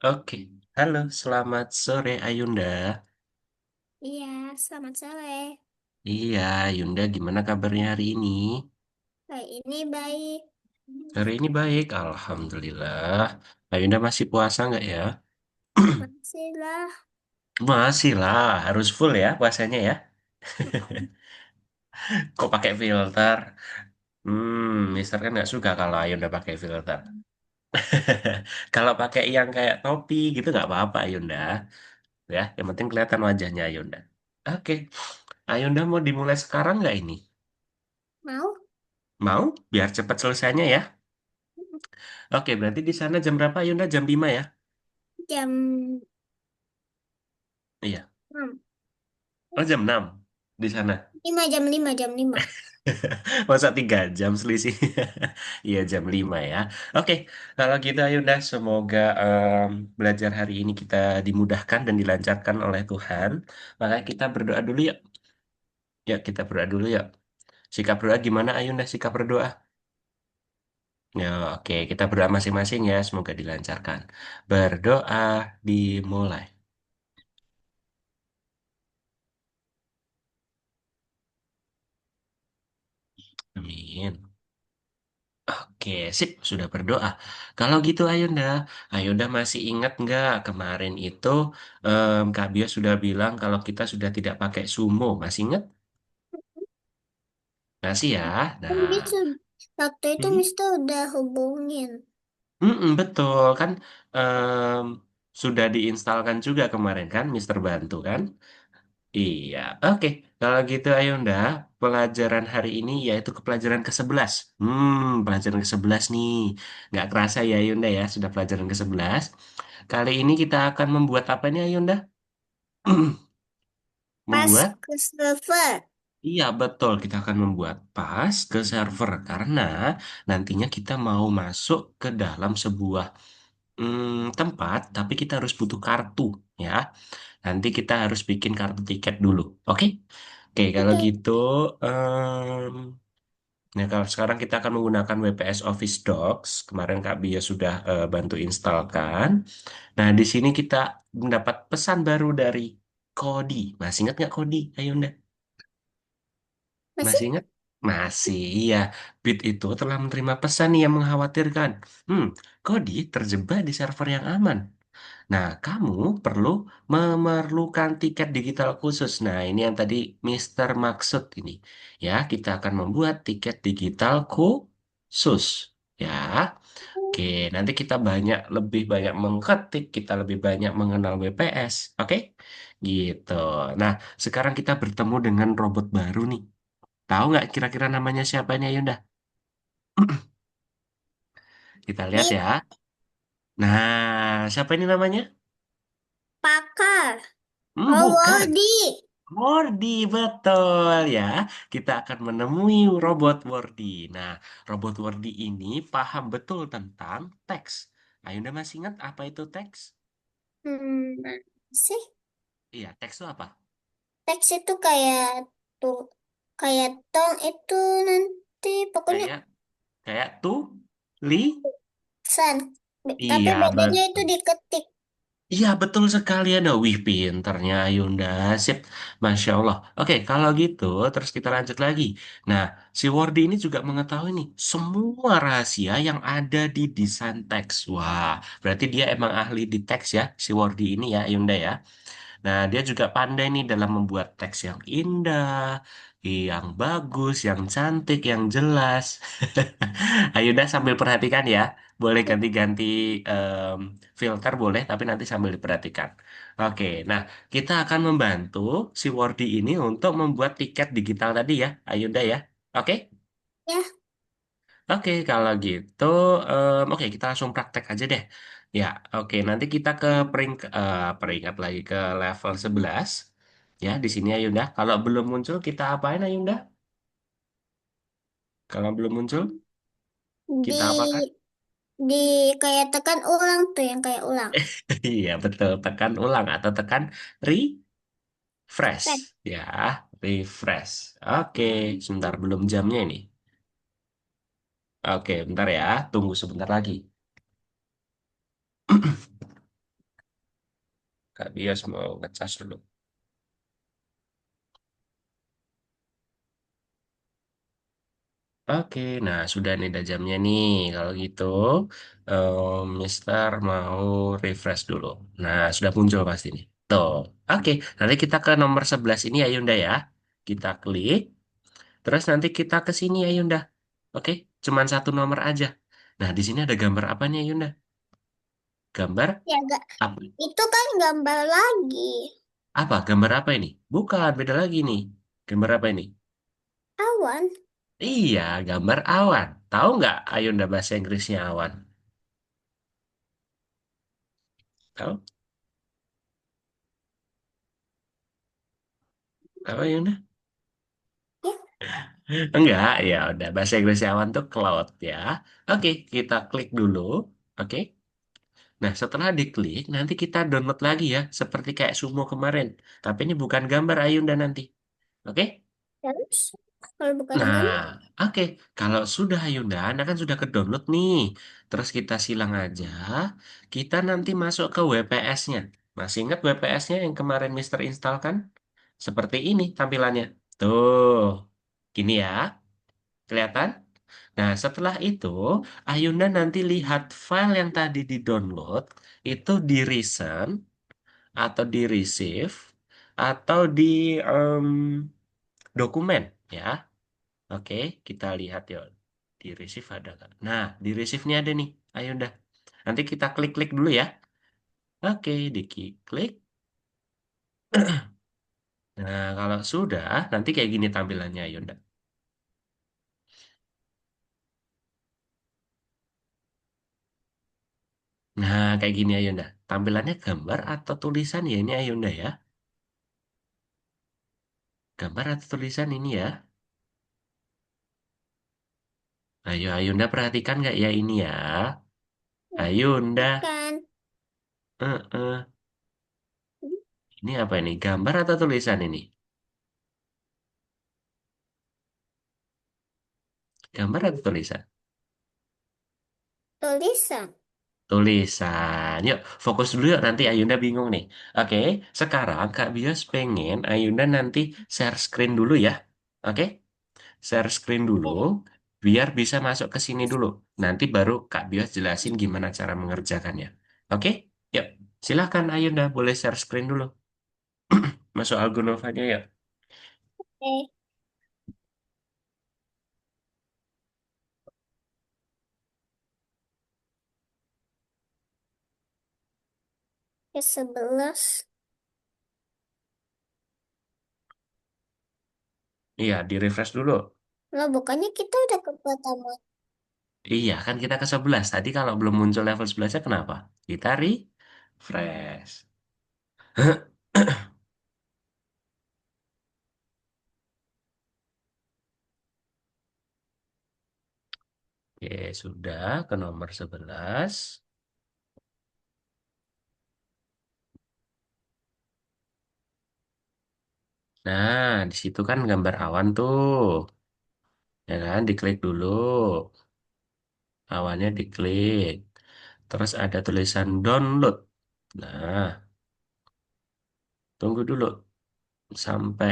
Oke, halo, selamat sore Ayunda. Iya, selamat sore. Iya, Ayunda, gimana kabarnya hari ini? Hari ini baik. Hari ini baik, Alhamdulillah. Ayunda masih puasa nggak ya? Masih lah. Masih lah, harus full ya puasanya ya. Kok pakai filter? Mister kan nggak suka kalau Ayunda pakai filter. Kalau pakai yang kayak topi gitu nggak apa-apa Ayunda. Ya, yang penting kelihatan wajahnya Ayunda. Oke, Ayunda mau dimulai sekarang nggak ini? Mau? Mau? Biar cepat selesainya ya. Oke, berarti di sana jam berapa, Yunda? Jam 5 ya? Jam Iya. 6. Oh, jam 6 di sana. 5, jam 5. Masa 3 jam selisih? Iya, jam 5 ya. Oke, kalau gitu Yunda, semoga belajar hari ini kita dimudahkan dan dilancarkan oleh Tuhan. Maka kita berdoa dulu yuk. Ya, kita berdoa dulu yuk. Sikap berdoa gimana, Ayunda? Sikap berdoa? Ya, oke. Kita berdoa masing-masing ya. Semoga dilancarkan. Berdoa dimulai. Amin. Oke, sip, sudah berdoa. Kalau gitu Ayunda, Ayunda masih ingat nggak kemarin itu Kak Bia sudah bilang kalau kita sudah tidak pakai sumo, masih ingat? Masih ya. Kan Nah, waktu itu mhm. Mister udah hubungin. Betul kan em, sudah diinstalkan juga kemarin kan, Mister Bantu kan? Iya, oke. Kalau gitu Ayunda, pelajaran hari ini yaitu ke pelajaran ke-11. Pelajaran ke-11 nih. Nggak kerasa ya Ayunda ya, sudah pelajaran ke-11. Kali ini kita akan membuat apa nih Ayunda? Pas Membuat? ke server. Iya, betul. Kita akan membuat pas ke server karena nantinya kita mau masuk ke dalam sebuah tempat, tapi kita harus butuh kartu ya. Nanti kita harus bikin kartu tiket dulu. Oke? Oke, kalau Oke. gitu, em, nah kalau sekarang kita akan menggunakan WPS Office Docs. Kemarin Kak Bia sudah bantu instalkan. Nah, di sini kita mendapat pesan baru dari Kodi. Masih ingat nggak Kodi? Ayo, Nda. Masih? Masih ingat? Masih, iya. Bit itu telah menerima pesan yang mengkhawatirkan. Hmm, Kodi terjebak di server yang aman. Nah, kamu perlu memerlukan tiket digital khusus. Nah, ini yang tadi Mister maksud ini. Ya, kita akan membuat tiket digital khusus. Ya, oke. Nanti kita lebih banyak mengketik, kita lebih banyak mengenal WPS. Oke? Gitu. Nah, sekarang kita bertemu dengan robot baru nih. Tahu nggak kira-kira namanya siapa nih, Yunda? Kita lihat Di ya. Nah, siapa ini namanya? pakar. Bukan. Wordy. Wordy, betul ya. Kita akan menemui robot Wordy. Nah, robot Wordy ini paham betul tentang teks. Ayunda masih ingat apa itu teks? Hmm, sih. Iya, teks itu apa? Teks itu kayak tuh, kayak tong itu nanti pokoknya Kayak kayak li. san. Tapi Iya, bedanya itu betul. diketik. Iya, betul sekali ada. Wih, pinternya Ayunda. Sip. Masya Allah. Oke, kalau gitu, terus kita lanjut lagi. Nah, si Wordy ini juga mengetahui nih, semua rahasia yang ada di desain teks. Wah, berarti dia emang ahli di teks ya, si Wordy ini ya, Ayunda ya. Nah, dia juga pandai nih dalam membuat teks yang indah, yang bagus, yang cantik, yang jelas. Ayo dah sambil perhatikan ya. Boleh ganti-ganti em, filter boleh, tapi nanti sambil diperhatikan. Oke, nah kita akan membantu si Wordy ini untuk membuat tiket digital tadi ya, Ayunda ya. Oke? Ya, Oke, kalau gitu, oke kita langsung praktek aja deh. Ya, oke nanti kita ke peringkat lagi ke level 11. Ya, di sini Ayunda. Kalau belum muncul kita apain Ayunda? Kalau belum muncul kita apakan? di di kayak tekan ulang tuh yang kayak ulang. Iya, betul. Tekan ulang atau tekan refresh. Kan? Ya, refresh. Oke, sebentar belum jamnya ini. Oke, bentar ya. Tunggu sebentar lagi. Kak Bios mau ngecas dulu. Oke, nah sudah nih ada jamnya nih. Kalau gitu, Mister mau refresh dulu. Nah, sudah muncul pasti nih. Tuh, oke. Nanti kita ke nomor 11 ini ya Yunda ya. Kita klik, terus nanti kita ke sini ya Yunda. Oke, cuman satu nomor aja. Nah, di sini ada gambar apa nih Yunda? Gambar Ya gak, apa? itu kan gambar lagi. Apa? Gambar apa ini? Bukan, beda lagi nih. Gambar apa ini? Awan. Iya, gambar awan. Tahu nggak Ayunda bahasa Inggrisnya awan? Tahu? Tahu Ayunda? Ya, Enggak, ya udah bahasa Inggris awan tuh cloud ya. Oke, kita klik dulu. Oke. Nah, setelah diklik, nanti kita download lagi ya, seperti kayak Sumo kemarin. Tapi ini bukan gambar Ayunda nanti. Oke? terus kalau bukan Nah, gambar, oke. Kalau sudah Ayunda, Anda kan sudah ke-download nih. Terus kita silang aja. Kita nanti masuk ke WPS-nya. Masih ingat WPS-nya yang kemarin Mister install kan? Seperti ini tampilannya. Tuh, gini ya. Kelihatan? Nah, setelah itu, Ayunda nanti lihat file yang tadi di-download, itu di recent, atau di receive, atau di em, dokumen, ya. Oke, kita lihat ya. Di receive ada nggak? Nah, di receive-nya ada nih, Ayunda. Nanti kita klik-klik dulu ya. Oke, di-klik. Nah, kalau sudah, nanti kayak gini tampilannya, Ayunda. Nah, kayak gini, Ayunda. Tampilannya gambar atau tulisan ya ini, Ayunda ya. Gambar atau tulisan ini ya. Ayo, Ayunda perhatikan nggak ya ini ya? Ayunda, kan? ini apa ini? Gambar atau tulisan ini? Gambar atau tulisan? Tulisan. Tulisan. Yuk, fokus dulu yuk. Nanti Ayunda bingung nih. Oke, sekarang Kak Bios pengen Ayunda nanti share screen dulu ya. Oke, share screen dulu. Ya, Biar bisa masuk ke sini dulu. Nanti baru Kak Bios jelasin gimana cara mengerjakannya. Oke, yuk. Silahkan Ayunda boleh share screen dulu. Masuk Algonovanya ya. oke. Ya 11. Iya, di refresh dulu. Lah bukannya kita udah ke pertama. Iya, kan kita ke 11. Tadi kalau belum muncul level 11-nya kenapa? Kita refresh. Oke, sudah ke nomor 11. Nah, di situ kan gambar awan tuh. Ya kan, diklik dulu. Awannya diklik. Terus ada tulisan download. Nah, tunggu dulu sampai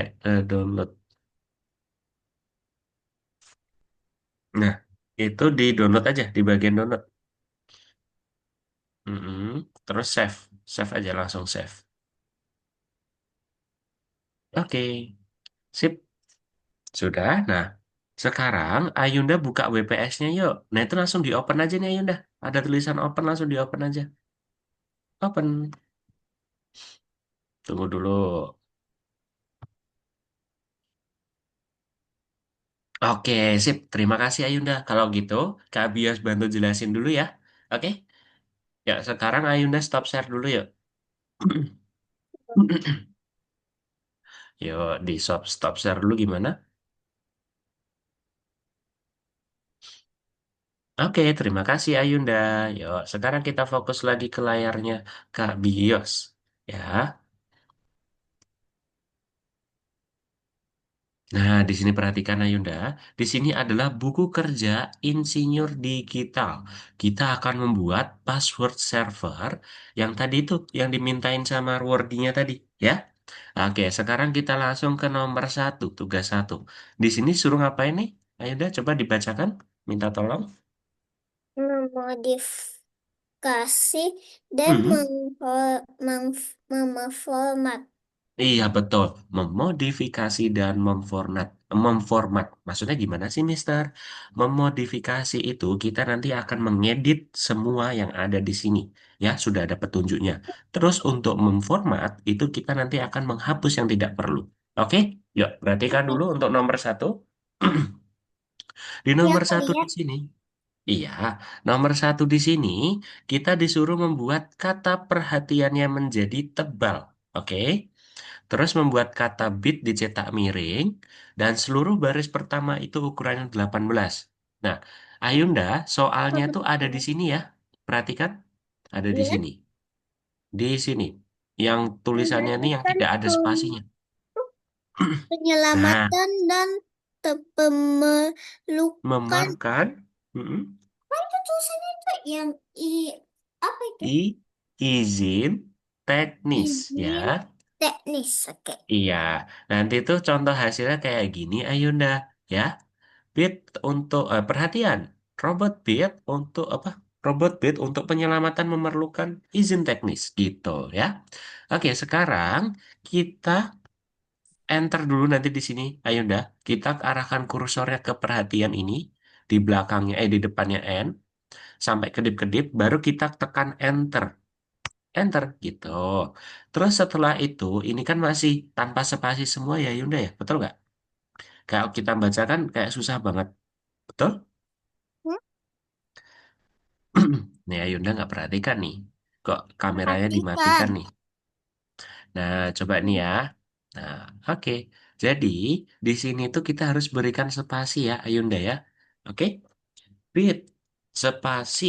download. Nah, itu di download aja, di bagian download. Mm-mm. Terus save. Save aja, langsung save. Oke, sip. Sudah. Nah, sekarang Ayunda buka WPS-nya yuk. Nah, itu langsung di open aja nih Ayunda. Ada tulisan open, langsung di open aja. Open. Tunggu dulu. Oke, sip. Terima kasih Ayunda. Kalau gitu, Kak Bias bantu jelasin dulu ya. Oke? Ya, sekarang Ayunda stop share dulu yuk. Yuk, di stop share dulu gimana? Oke, terima kasih Ayunda. Yuk, sekarang kita fokus lagi ke layarnya Kak Bios. Ya. Nah, di sini perhatikan Ayunda, di sini adalah buku kerja insinyur digital. Kita akan membuat password server yang tadi itu, yang dimintain sama Wordy-nya tadi, ya. Oke, sekarang kita langsung ke nomor satu, tugas satu. Di sini suruh ngapain nih? Ayunda, coba dibacakan, minta tolong. Memodifikasi dan Hmm. memformat. Iya betul, memodifikasi dan memformat. Maksudnya gimana sih, Mister? Memodifikasi itu kita nanti akan mengedit semua yang ada di sini, ya sudah ada petunjuknya. Terus untuk memformat itu kita nanti akan menghapus yang tidak perlu. Oke, yuk perhatikan dulu Oke. untuk nomor satu. Di Ya, nomor aku satu di lihat. sini, iya, nomor satu di sini kita disuruh membuat kata perhatiannya menjadi tebal. Oke. Terus membuat kata bit dicetak miring dan seluruh baris pertama itu ukurannya 18. Nah, Ayunda, soalnya tuh ada di sini ya. Perhatikan, ada di Ya, sini. Di sini. Yang tulisannya ini yang mematikan tidak ada spasinya. Nah, penyelamatan dan pemelukan. memakan mm, Apa itu tulisannya itu yang apa itu? i izin teknis ya. Izin teknis. Oke. Iya, nanti tuh contoh hasilnya kayak gini Ayunda ya. Bit untuk perhatian, robot bit untuk apa? Robot bit untuk penyelamatan memerlukan izin teknis gitu ya. Oke, sekarang kita enter dulu nanti di sini. Ayo dah, kita arahkan kursornya ke perhatian ini di belakangnya di depannya N sampai kedip-kedip baru kita tekan enter. Enter gitu. Terus setelah itu ini kan masih tanpa spasi semua ya Yunda ya, betul nggak? Kalau kita bacakan kayak susah banget, betul? Hmm, Nih, Ayunda nggak perhatikan nih. Kok kameranya perhatikan. dimatikan nih? Nah, coba nih ya. Nah, oke. Jadi, di sini tuh kita harus berikan spasi ya, Ayunda ya. Oke? Bit, spasi,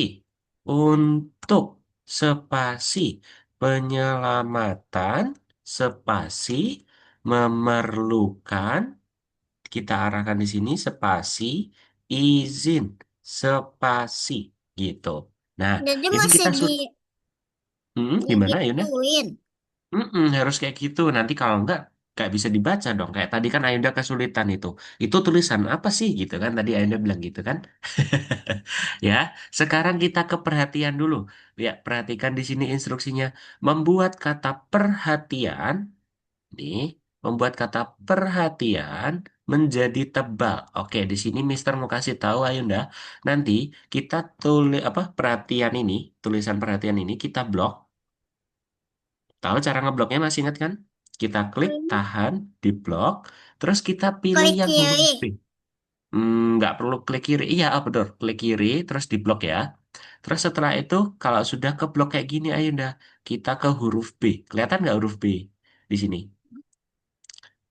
untuk, spasi, penyelamatan, spasi, memerlukan, kita arahkan di sini, spasi, izin, spasi, gitu. Nah, Jadi ini masih kita sudah gimana Ayunda? digituin. Harus kayak gitu. Nanti kalau nggak bisa dibaca dong. Kayak tadi kan Ayunda kesulitan itu. Itu tulisan apa sih gitu kan? Tadi Ayunda bilang gitu kan? Ya, sekarang kita ke perhatian dulu. Ya, perhatikan di sini instruksinya. Membuat kata perhatian, nih, membuat kata perhatian menjadi tebal. Oke, di sini Mister mau kasih tahu Ayunda. Nanti kita tulis apa perhatian ini, tulisan perhatian ini kita blok. Tahu cara ngebloknya masih ingat kan? Kita klik Hmm, tahan di blok, terus kita pilih klik yang huruf kiri. B. Nggak perlu klik kiri. Iya, betul. Klik kiri, terus di blok ya. Terus setelah itu, kalau sudah ke blok kayak gini, ayo dah. Kita ke huruf B. Kelihatan nggak huruf B di sini?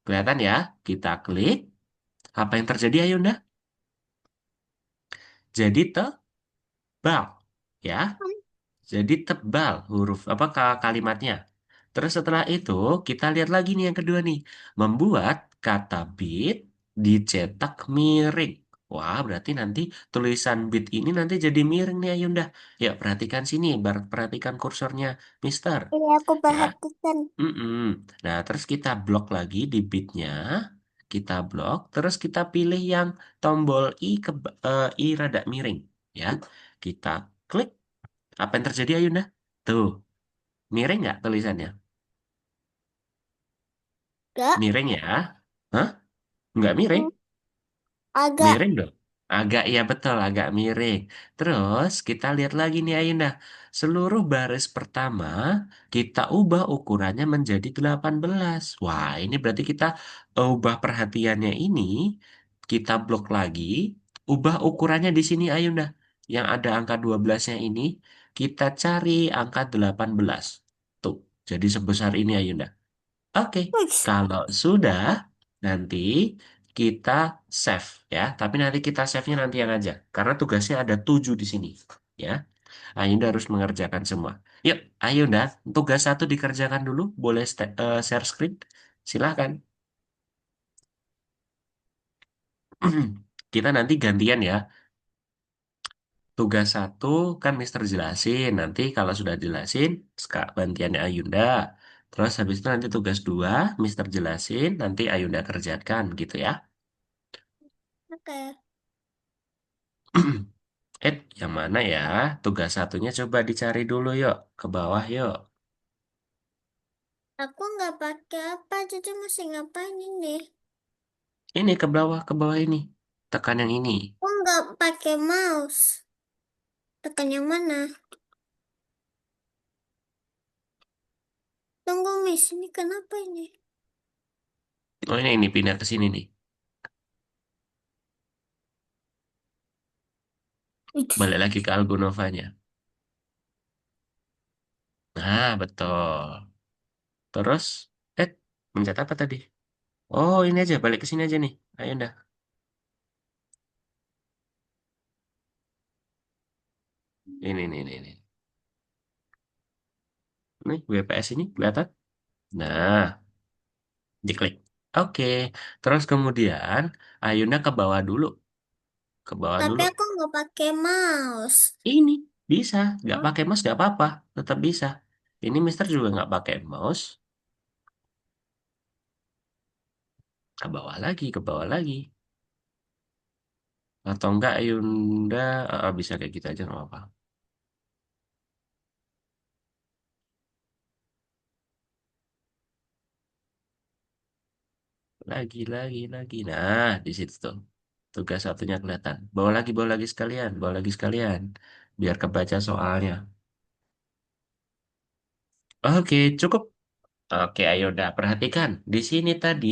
Kelihatan ya? Kita klik. Apa yang terjadi, ayo dah? Jadi tebal. Ya. Jadi tebal huruf apa kalimatnya. Terus setelah itu kita lihat lagi nih yang kedua nih. Membuat kata bit dicetak miring. Wah, berarti nanti tulisan bit ini nanti jadi miring nih Ayunda. Ya, perhatikan sini, perhatikan kursornya, Mister. Iya, aku Ya. perhatikan. Mm-mm. Nah, terus kita blok lagi di bitnya. Kita blok, terus kita pilih yang tombol I rada miring. Ya, kita klik. Apa yang terjadi Ayunda? Tuh, miring nggak tulisannya? Gak. Miring ya? Hah? Nggak miring? Hmm, agak. Miring dong. Agak, ya betul, agak miring. Terus kita lihat lagi nih Ayunda. Seluruh baris pertama kita ubah ukurannya menjadi 18. Wah, ini berarti kita ubah perhatiannya ini. Kita blok lagi. Ubah ukurannya di sini Ayunda. Yang ada angka 12-nya ini. Kita cari angka 18. Tuh, jadi sebesar ini Ayunda. Oke, Wih, kalau sudah nanti kita save ya. Tapi nanti kita save-nya nantian aja. Karena tugasnya ada 7 di sini. Ya, Ayunda harus mengerjakan semua. Yuk, Ayunda, tugas satu dikerjakan dulu. Boleh share screen? Silahkan. Kita nanti gantian ya. Tugas satu kan Mister jelasin. Nanti kalau sudah jelasin, gantiannya Ayunda. Terus habis itu nanti tugas dua, Mister jelasin, nanti Ayunda kerjakan gitu ya. Oke. Yang mana ya? Tugas satunya coba dicari dulu yuk. Ke bawah yuk. Aku nggak pakai apa, Cucu masih ngapain ini? Ini ke bawah ini. Tekan yang ini. Aku nggak pakai mouse. Tekan yang mana? Tunggu, Miss. Ini kenapa ini? Oh ini pindah ke sini nih. Ih, Balik lagi ke Algonovanya. Nah, betul. Terus, eh, mencet apa tadi? Oh, ini aja, balik ke sini aja nih. Ayo dah. Ini. Nih, WPS ini kelihatan. Nah, diklik. Oke. Terus kemudian, Ayunda ke bawah dulu. Ke bawah tapi dulu. aku nggak pakai mouse. Ini bisa. Nggak Oh, pakai mouse nggak apa-apa. Tetap bisa. Ini Mister juga nggak pakai mouse. Ke bawah lagi, ke bawah lagi. Atau enggak Ayunda, bisa kayak gitu aja nggak apa-apa. Lagi. Nah, di situ tuh. Tugas satunya kelihatan. Bawa lagi sekalian, bawa lagi sekalian. Biar kebaca soalnya. Oke, cukup. Oke, ayo udah perhatikan. Di sini tadi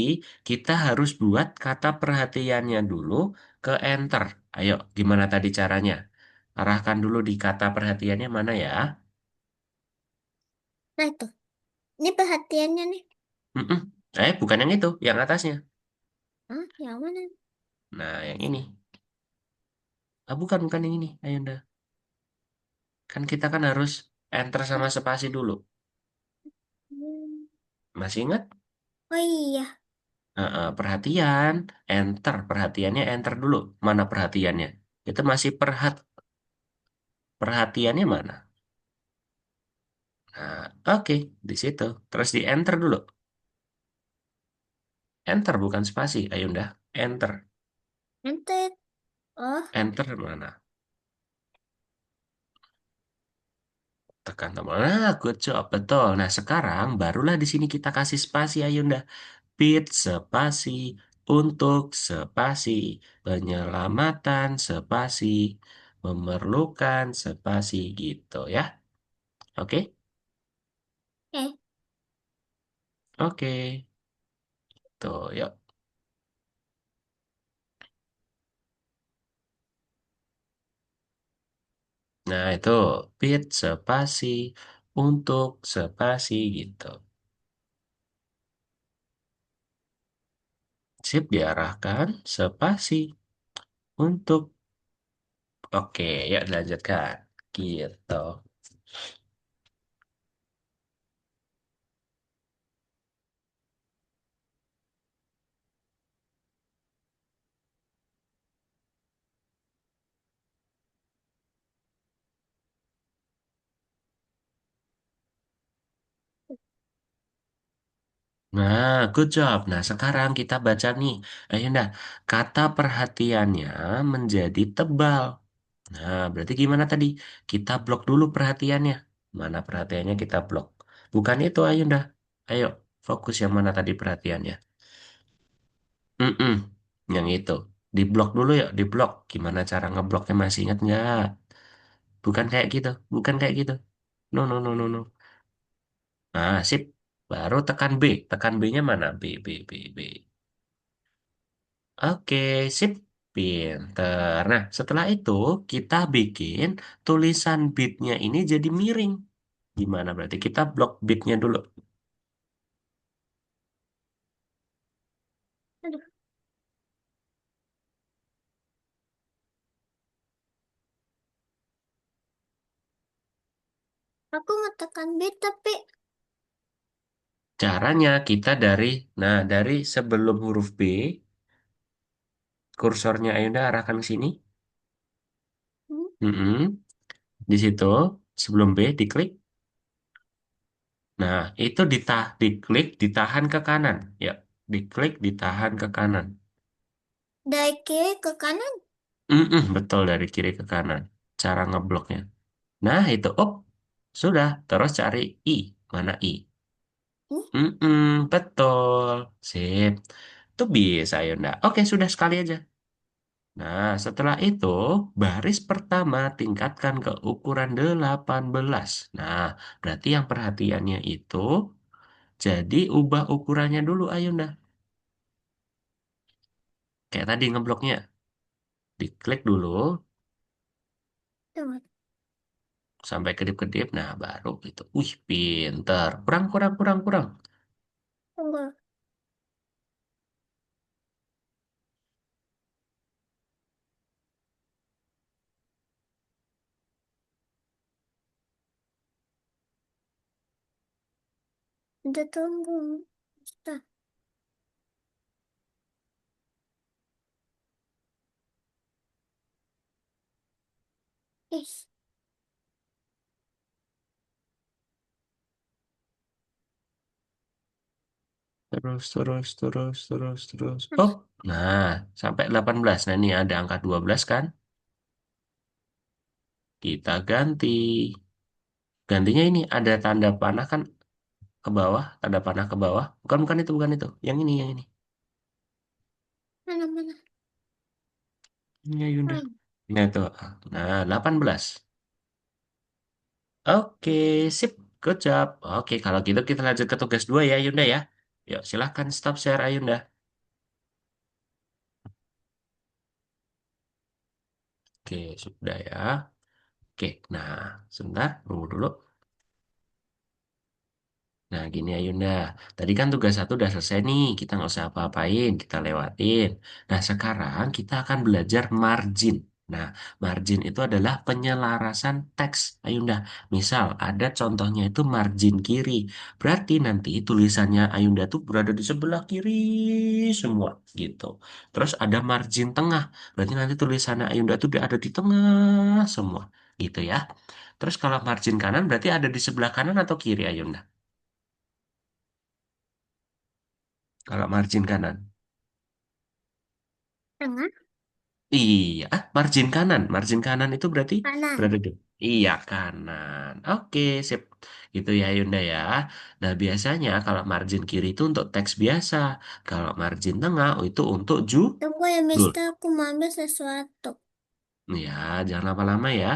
kita harus buat kata perhatiannya dulu ke enter. Ayo, gimana tadi caranya? Arahkan dulu di kata perhatiannya mana ya? nah itu. Ini perhatiannya nih. Mm-mm. Bukan yang itu, yang atasnya. Hah, yang mana? Nah, yang ini. Bukan yang ini. Ayo udah. Kan kita kan harus enter sama spasi dulu. Hmm. Masih ingat? Oh iya. Perhatian, enter. Perhatiannya enter dulu. Mana perhatiannya? Itu masih perhatiannya mana? Nah, oke, di situ. Terus di enter dulu. Enter bukan spasi. Ayo udah, enter. Enter. Oh, Enter mana? Tekan tombol. Nah, good job. Betul. Nah, sekarang barulah di sini kita kasih spasi. Ayo udah. Pit spasi untuk spasi. Penyelamatan spasi. Memerlukan spasi gitu ya. Oke? eh. Oke. Tuh, yuk. Nah, itu pit spasi untuk spasi gitu. Sip diarahkan spasi untuk oke, yuk dilanjutkan. Gitu. Nah, good job. Nah, sekarang kita baca nih. Ayo, nah, kata perhatiannya menjadi tebal. Nah, berarti gimana tadi? Kita blok dulu perhatiannya. Mana perhatiannya kita blok? Bukan itu, ayo dah. Ayo, fokus yang mana tadi perhatiannya? Mm-mm, yang itu. Diblok dulu ya, diblok. Gimana cara ngebloknya masih ingat nggak? Bukan kayak gitu. No. Nah, sip. Baru tekan B. Tekan B-nya mana? B. Oke, sip. Pinter. Nah, setelah itu kita bikin tulisan bitnya ini jadi miring. Gimana berarti? Kita blok bitnya dulu. Aduh, aku mau tekan B tapi Caranya kita dari, nah dari sebelum huruf B, kursornya Ayunda arahkan ke sini. Hmm, Mm-mm. Di situ, sebelum B, diklik. Nah, itu diklik, ditahan ke kanan. Ya, diklik, ditahan ke kanan. dari kiri ke kanan. Betul, dari kiri ke kanan. Cara ngebloknya. Nah, itu, up. Sudah, terus cari I. Mana I? Ini Betul. Sip. Itu bisa, Ayunda. Oke, sudah sekali aja. Nah, setelah itu, baris pertama tingkatkan ke ukuran 18. Nah, berarti yang perhatiannya itu, jadi ubah ukurannya dulu, Ayunda. Kayak tadi ngebloknya. Diklik dulu, tunggu, sampai kedip-kedip. Nah, baru itu. Wih, pinter. Kurang, kurang, kurang, kurang. tunggu. Udah tunggu. Stop. Yes. Terus, terus, terus, terus, terus. Nah, Oh, nah, sampai 18. Nah, ini ada angka 12 kan? Kita ganti. Gantinya ini ada tanda panah kan ke bawah, tanda panah ke bawah. Bukan, bukan itu, bukan itu. Yang ini, yang ini. mana mana. Ya, Yunda. Ah, Nah, itu. Nah, 18. Oke, sip. Good job. Oke, kalau gitu kita lanjut ke tugas 2 ya, Yunda ya. Yuk, silahkan stop share, Ayunda. Oke, sudah ya. Oke, nah, sebentar. Tunggu dulu. Nah, gini ya Yunda. Tadi kan tugas satu udah selesai nih. Kita nggak usah apa-apain. Kita lewatin. Nah, sekarang kita akan belajar margin. Nah, margin itu adalah penyelarasan teks, Ayunda. Misal, ada contohnya itu margin kiri. Berarti nanti tulisannya Ayunda tuh berada di sebelah kiri semua, gitu. Terus ada margin tengah. Berarti nanti tulisannya Ayunda tuh ada di tengah semua, gitu ya. Terus kalau margin kanan berarti ada di sebelah kanan atau kiri, Ayunda? Kalau margin kanan. tengah Iya, margin kanan. Margin kanan itu berarti kanan. berada di... Iya, kanan. Oke, sip. Gitu ya, Yunda ya. Nah, biasanya kalau margin kiri itu untuk teks biasa. Kalau margin tengah itu untuk Tunggu ya, judul. Mister. Aku mau ambil sesuatu. Ya, jangan lama-lama ya.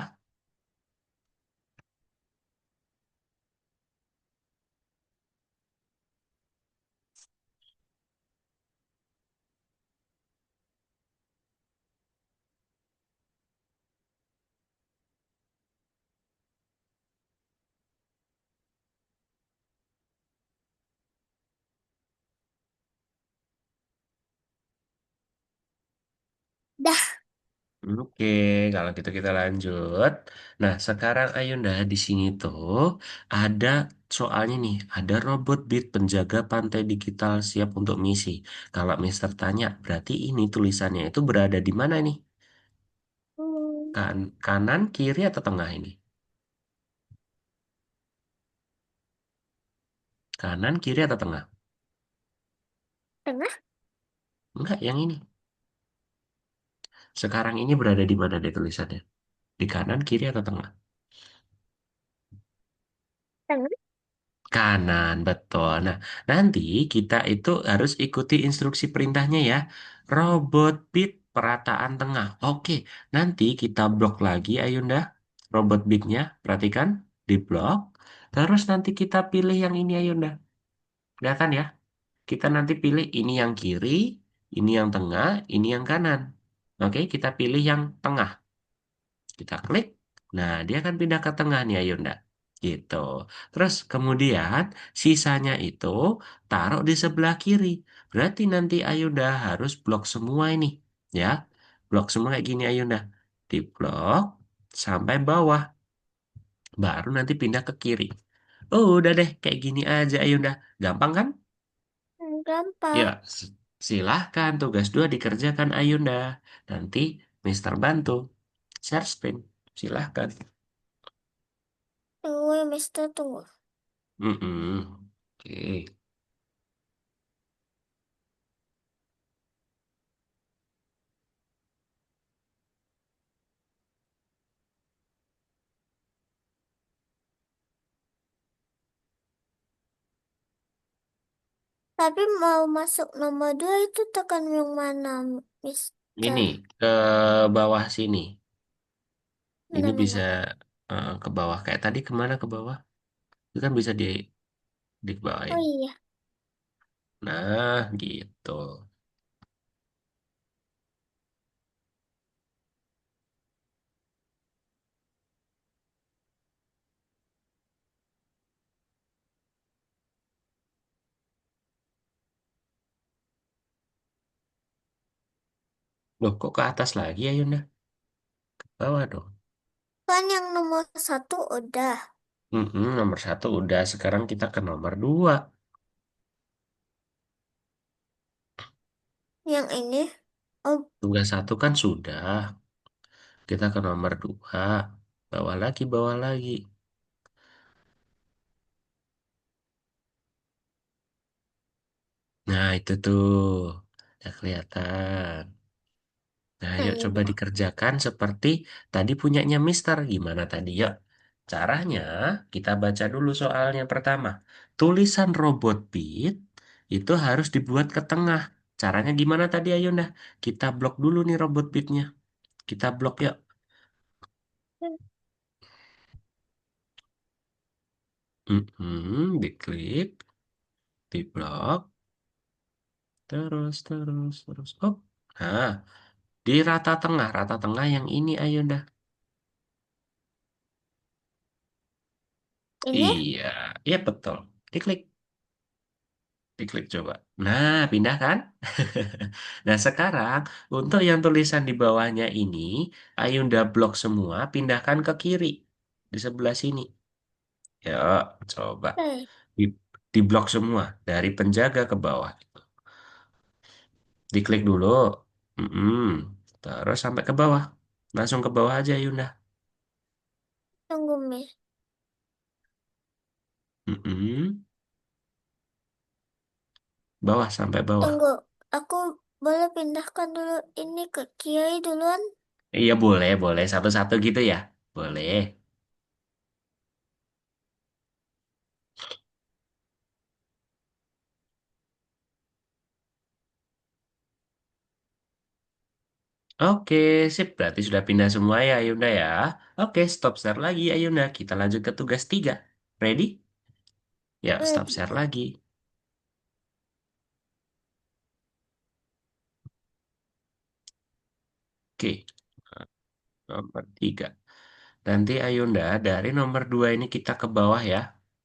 Dah. Oke, kalau gitu kita lanjut. Nah, sekarang Ayunda di sini tuh ada soalnya nih, ada robot beat penjaga pantai digital siap untuk misi. Kalau Mister tanya, berarti ini tulisannya itu berada di mana nih? Hmm, Kanan, kiri, atau tengah ini? Kanan, kiri, atau tengah? tengah, Enggak, yang ini. Sekarang ini berada di mana deh tulisannya? Di kanan, kiri, atau tengah? tengah. Kanan, betul. Nah, nanti kita itu harus ikuti instruksi perintahnya ya. Robot beat perataan tengah. Oke, nanti kita blok lagi, Ayunda. Robot beatnya, perhatikan, di blok. Terus nanti kita pilih yang ini, Ayunda. Kelihatan ya? Kita nanti pilih ini yang kiri, ini yang tengah, ini yang kanan. Oke, kita pilih yang tengah. Kita klik. Nah, dia akan pindah ke tengah nih, Ayunda. Gitu. Terus kemudian sisanya itu taruh di sebelah kiri. Berarti nanti Ayunda harus blok semua ini. Ya, blok semua kayak gini Ayunda. Di blok sampai bawah. Baru nanti pindah ke kiri. Oh, udah deh, kayak gini aja Ayunda. Gampang kan? Gampang. Ya, Silahkan tugas 2 dikerjakan Ayunda. Nanti Mister bantu. Share screen. Silahkan. Tunggu ya, Mister, tunggu. Mm-mm. Oke. Tapi mau masuk nomor 2 itu tekan yang mana, Mister? Ini ke bawah sini. Ini Mana bisa mana? ke bawah. Kayak tadi kemana ke bawah? Itu kan bisa Oh dibawain. iya, Nah, gitu. Loh, kok ke atas lagi ya Yunda? Ke bawah dong. kan yang nomor 1 udah. Nomor 1 udah. Sekarang kita ke nomor 2. Yang ini, oh Tugas 1 kan sudah. Kita ke nomor 2. Bawah lagi, bawah lagi. Nah, itu tuh. Udah kelihatan. Nah, nah yuk ini coba dua. dikerjakan seperti tadi punyanya Mister. Gimana tadi? Yuk. Caranya, kita baca dulu soalnya pertama. Tulisan robot beat itu harus dibuat ke tengah. Caranya gimana tadi, Ayo dah. Kita blok dulu nih robot beatnya. Kita blok yuk. Diklik, diblok, terus. Oh, nah, di rata tengah yang ini, Ayo dah. Ini Iya, iya betul. Diklik. Diklik coba. Nah, pindah kan? Nah, sekarang untuk yang tulisan di bawahnya ini, Ayunda blok semua, pindahkan ke kiri di sebelah sini. Ya, coba eh, di, di blok semua dari penjaga ke bawah. Diklik dulu. Mm-mm. Terus sampai ke bawah. Langsung ke bawah aja, Ayunda. tunggu Miss. Mm-mm. Bawah sampai bawah. Tunggu, aku boleh pindahkan dulu ini ke kiri duluan. Iya, boleh. Satu-satu gitu ya. Boleh. Oke, sip. Berarti sudah pindah semua ya, Ayunda ya. Oke, stop share lagi, Ayunda. Kita lanjut ke tugas 3. Ready? Ya, stop Ready. share lagi. Oke, nomor 3. Nanti Ayunda, dari nomor 2 ini kita ke bawah ya.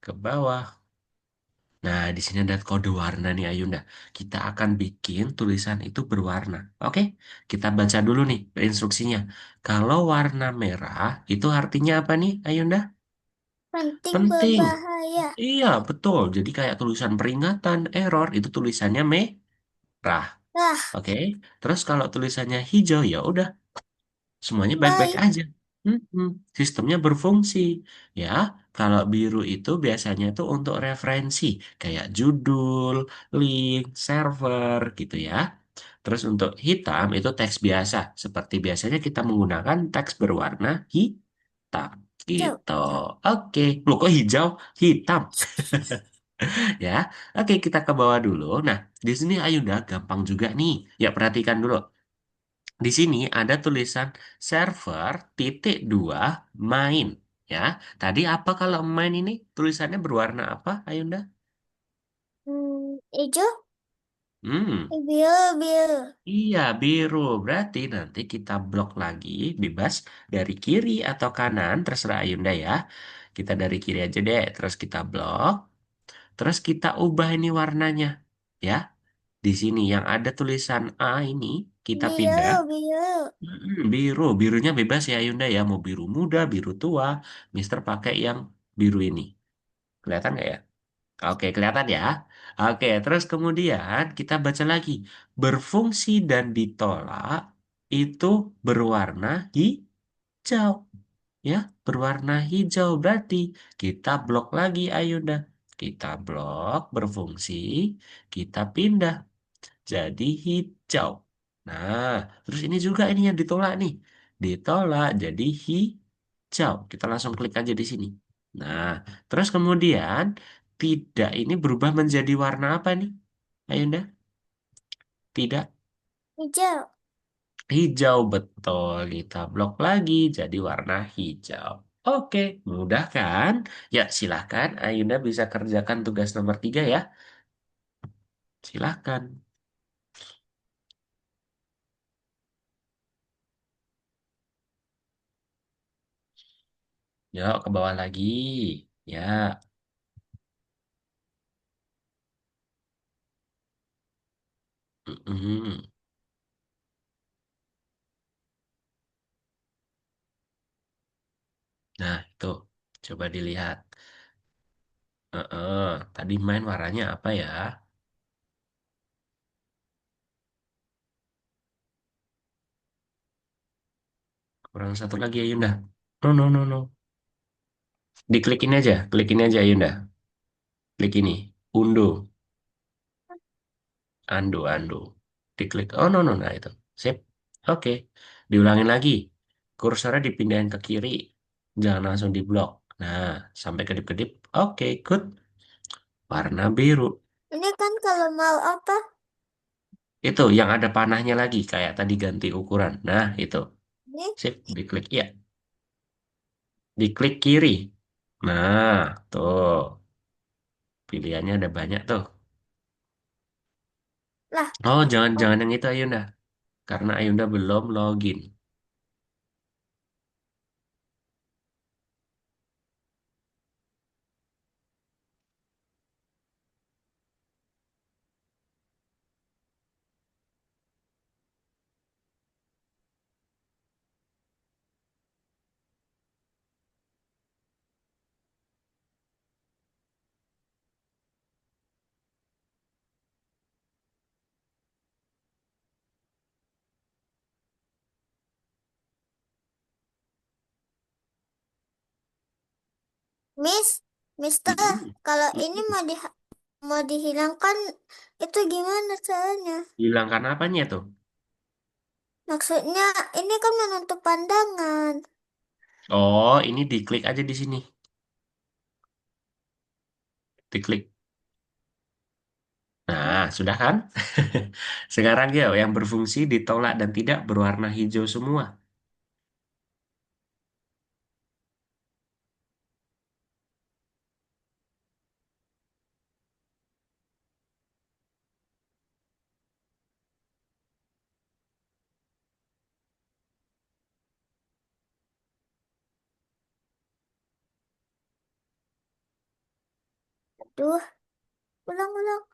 Ke bawah. Nah, di sini ada kode warna nih, Ayunda. Kita akan bikin tulisan itu berwarna. Oke, kita baca dulu nih instruksinya. Kalau warna merah, itu artinya apa nih, Ayunda? Penting Penting. berbahaya. Iya, betul. Jadi kayak tulisan peringatan, error, itu tulisannya merah. Nah, Oke. Terus kalau tulisannya hijau, ya udah, semuanya baik-baik baik. aja. Mm-mm. Sistemnya berfungsi. Ya, kalau biru itu biasanya itu untuk referensi, kayak judul, link, server, gitu ya. Terus untuk hitam itu teks biasa. Seperti biasanya kita menggunakan teks berwarna hitam. Jauh, Gitu. jauh. Oke. Loh kok hijau? Hitam. Ya, oke kita ke bawah dulu. Nah, di sini Ayunda gampang juga nih. Ya perhatikan dulu. Di sini ada tulisan server titik dua main. Ya, tadi apa kalau main ini tulisannya berwarna apa, Ayunda? Hijau, Hmm, biru, biru. iya biru. Berarti nanti kita blok lagi, bebas dari kiri atau kanan, terserah Ayunda ya. Kita dari kiri aja deh. Terus kita blok. Terus kita ubah ini warnanya. Ya. Di sini yang ada tulisan A ini kita pindah. Biru, biru. Biru, birunya bebas ya Yunda ya. Mau biru muda, biru tua. Mister pakai yang biru ini. Kelihatan nggak ya? Oke, kelihatan ya. Oke, terus kemudian kita baca lagi. Berfungsi dan ditolak itu berwarna hijau. Ya, berwarna hijau berarti kita blok lagi Ayunda. Kita blok berfungsi, kita pindah jadi hijau. Nah, terus ini juga ini yang ditolak nih. Ditolak jadi hijau. Kita langsung klik aja di sini. Nah, terus kemudian tidak ini berubah menjadi warna apa nih? Ayunda? Tidak Hijau. hijau betul. Kita blok lagi jadi warna hijau. Oke, mudah kan? Ya, silahkan. Ayunda bisa kerjakan tugas nomor 3 ya. Silahkan. Yuk, ke bawah lagi. Ya. Mm-mm. Nah, itu. Coba dilihat. Tadi main warnanya apa ya? Kurang satu lagi Ayunda. No, no, no, no. Diklik ini aja. Klik ini aja Ayunda. Klik ini. Undo. Undo, undo. Diklik. Oh, no, no. Nah, itu. Sip. Oke. Diulangin lagi. Kursornya dipindahin ke kiri. Jangan langsung diblok. Nah, sampai kedip-kedip. Oke, good. Warna biru. Ini kan kalau mau apa? Itu yang ada panahnya lagi. Kayak tadi ganti ukuran. Nah, itu. Ini Sip. Diklik. Ya. Diklik kiri. Nah, tuh. Pilihannya ada banyak tuh. lah. Oh, jangan Oh, jangan yang itu Ayunda. Karena Ayunda belum login. Miss, Mister, Mm-mm. kalau ini Mm-mm. mau dihilangkan itu gimana caranya? Hilangkan apanya tuh? Maksudnya ini kan menutup pandangan. Oh, ini diklik aja di sini. Diklik. Nah, sudah kan? Sekarang ya, yang berfungsi ditolak dan tidak berwarna hijau semua. Aduh, ulang-ulang.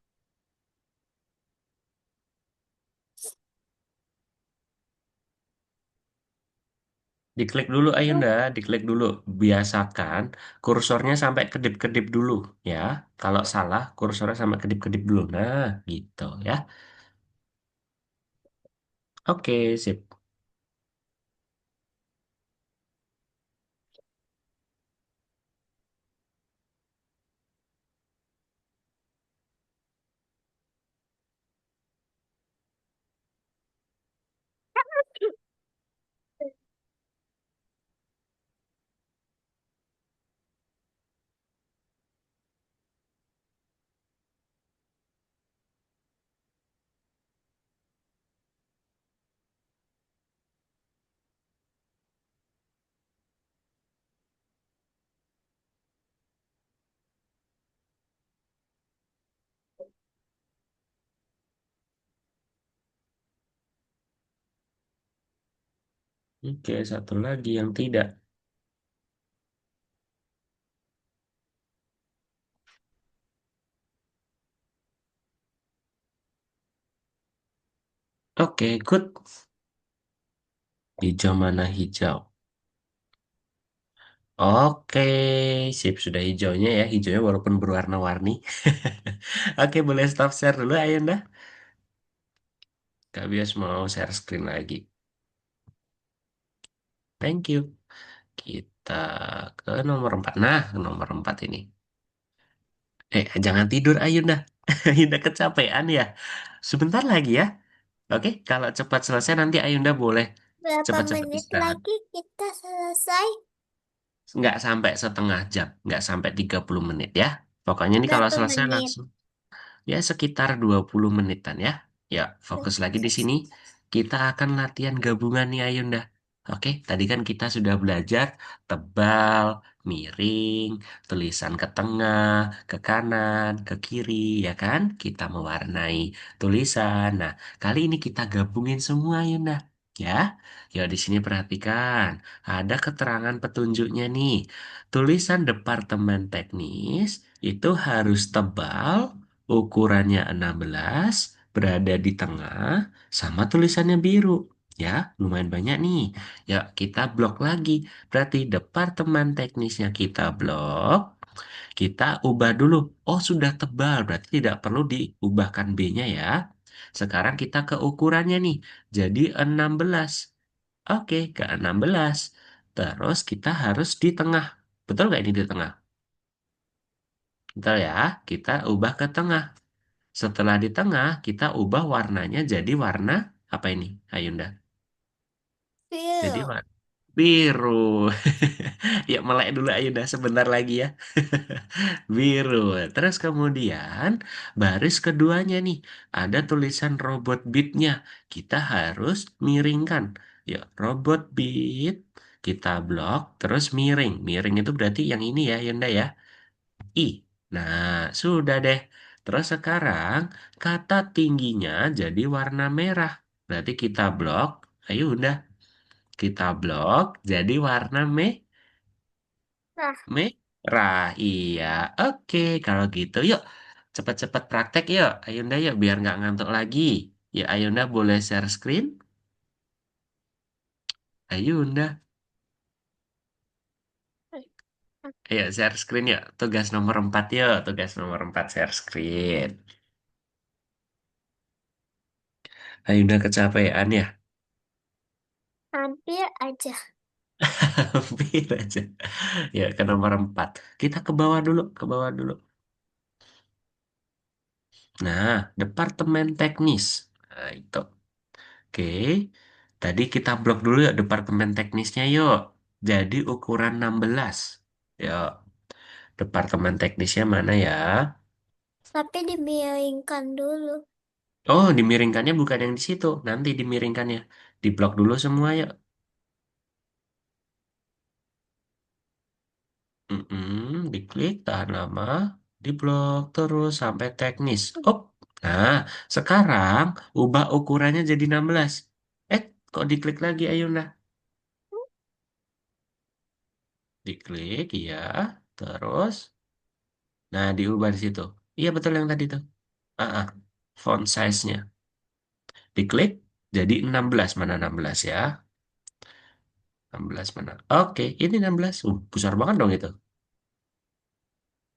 Diklik dulu Aduh, Ayunda, diklik dulu. Biasakan kursornya sampai kedip-kedip dulu ya. Kalau salah, kursornya sampai kedip-kedip dulu. Nah, gitu ya. Oke, sip. Oke, satu lagi yang tidak. Oke, good. Hijau mana hijau? Oke, sip sudah hijaunya ya. Hijaunya walaupun berwarna-warni. Oke, boleh stop share dulu, Ayunda. Kak Bias mau share screen lagi. Thank you. Kita ke nomor 4. Nah, nomor 4 ini. Jangan tidur, Ayunda. Ayunda kecapean ya. Sebentar lagi ya. Oke, kalau cepat selesai nanti Ayunda boleh Berapa cepat-cepat menit istirahat. lagi kita selesai? Nggak sampai setengah jam, nggak sampai 30 menit ya. Pokoknya ini kalau Berapa selesai menit? langsung. Ya, sekitar 20 menitan ya. Ya, fokus lagi di sini. Kita akan latihan gabungan nih, Ayunda. Oke, tadi kan kita sudah belajar tebal, miring, tulisan ke tengah, ke kanan, ke kiri, ya kan? Kita mewarnai tulisan. Nah, kali ini kita gabungin semua, Ayunda. Ya, ya di sini perhatikan. Ada keterangan petunjuknya nih. Tulisan Departemen Teknis itu harus tebal, ukurannya 16, berada di tengah, sama tulisannya biru. Ya, lumayan banyak nih. Ya, kita blok lagi. Berarti departemen teknisnya kita blok, kita ubah dulu. Oh, sudah tebal, berarti tidak perlu diubahkan B-nya ya. Sekarang kita ke ukurannya nih. Jadi 16. Oke, ke 16. Terus kita harus di tengah. Betul nggak ini di tengah? Betul ya, kita ubah ke tengah. Setelah di tengah, kita ubah warnanya jadi warna apa ini, Ayunda? Jadi Biru. warna biru. Ya, melek dulu Ayunda sebentar lagi ya. Biru. Terus kemudian baris keduanya nih, ada tulisan robot beat-nya. Kita harus miringkan. Ya, robot beat. Kita blok, terus miring. Miring itu berarti yang ini ya, Ayunda ya. I. Nah, sudah deh. Terus sekarang kata tingginya jadi warna merah. Berarti kita blok. Ayo udah. Kita blok jadi warna Nah, merah. Iya. Oke, kalau gitu yuk. Cepat-cepat praktek yuk. Ayunda yuk biar nggak ngantuk lagi. Ya, Ayunda boleh share screen. Ayunda. Ayo share screen yuk. Tugas nomor 4 yuk. Tugas nomor 4 share screen. Ayunda kecapean ya. hampir aja. Hampir aja. Ya, ke nomor 4. Kita ke bawah dulu, ke bawah dulu. Nah, Departemen Teknis. Nah, itu. Oke. Tadi kita blok dulu ya Departemen Teknisnya yuk. Jadi ukuran 16. Yuk, Departemen Teknisnya mana ya? Tapi dimiringkan dulu. Oh, dimiringkannya bukan yang di situ. Nanti dimiringkannya. Diblok dulu semua yuk. Diklik, tahan lama, diblok terus sampai teknis. Oh, nah sekarang ubah ukurannya jadi 16. Kok diklik lagi Ayunda? Diklik, iya. Terus, nah diubah di situ. Iya betul yang tadi tuh. Ah, ah. Font size-nya. Diklik, jadi 16. Mana 16 ya? 16 mana? Oke, ini 16. Besar banget dong itu.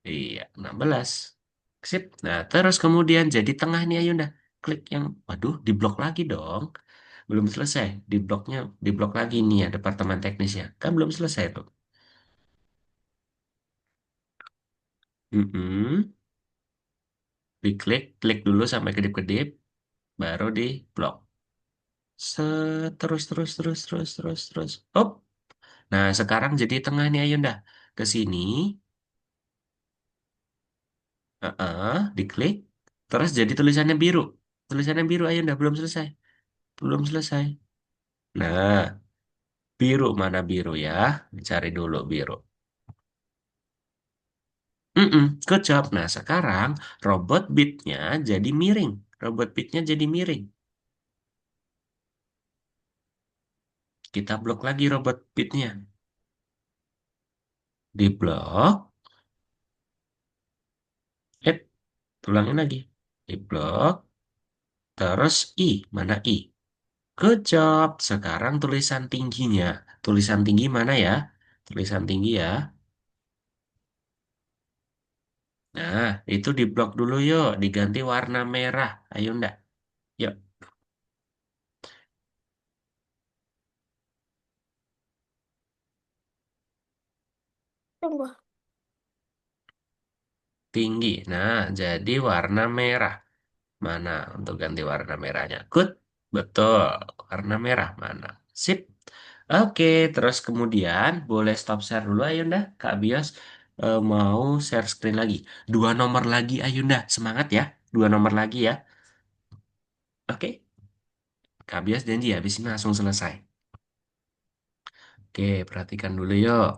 Iya, 16. Sip. Nah, terus kemudian jadi tengah nih Ayunda. Klik yang, waduh, diblok lagi dong. Belum selesai. Diblok lagi nih ya departemen teknisnya. Kan belum selesai tuh. Mm-mm. Diklik, klik dulu sampai kedip-kedip, baru di blok. Terus, terus, terus, terus, terus, terus. Hop. Nah, sekarang jadi tengah nih Ayunda. Ke sini, diklik, terus jadi tulisannya biru. Tulisannya biru Ayunda, belum selesai. Belum selesai. Nah, biru mana biru ya? Cari dulu biru. Good job. Nah, sekarang robot bitnya jadi miring. Robot bitnya jadi miring. Kita blok lagi robot bitnya. Di blok. Eh, tulangin lagi. Di blok. Terus I. Mana I? Good job. Sekarang tulisan tingginya. Tulisan tinggi mana ya? Tulisan tinggi ya. Nah, itu diblok dulu yuk, diganti warna merah. Ayo ndak? Yuk, Tunggu. tinggi. Nah, jadi warna merah. Mana untuk ganti warna merahnya? Good. Betul. Warna merah mana? Sip. Oke, terus kemudian boleh stop share dulu Ayunda. Kak Bios mau share screen lagi. Dua nomor lagi Ayunda. Semangat ya. Dua nomor lagi ya. Oke. Kak Bios janji ya, habis ini langsung selesai. Oke, perhatikan dulu yuk.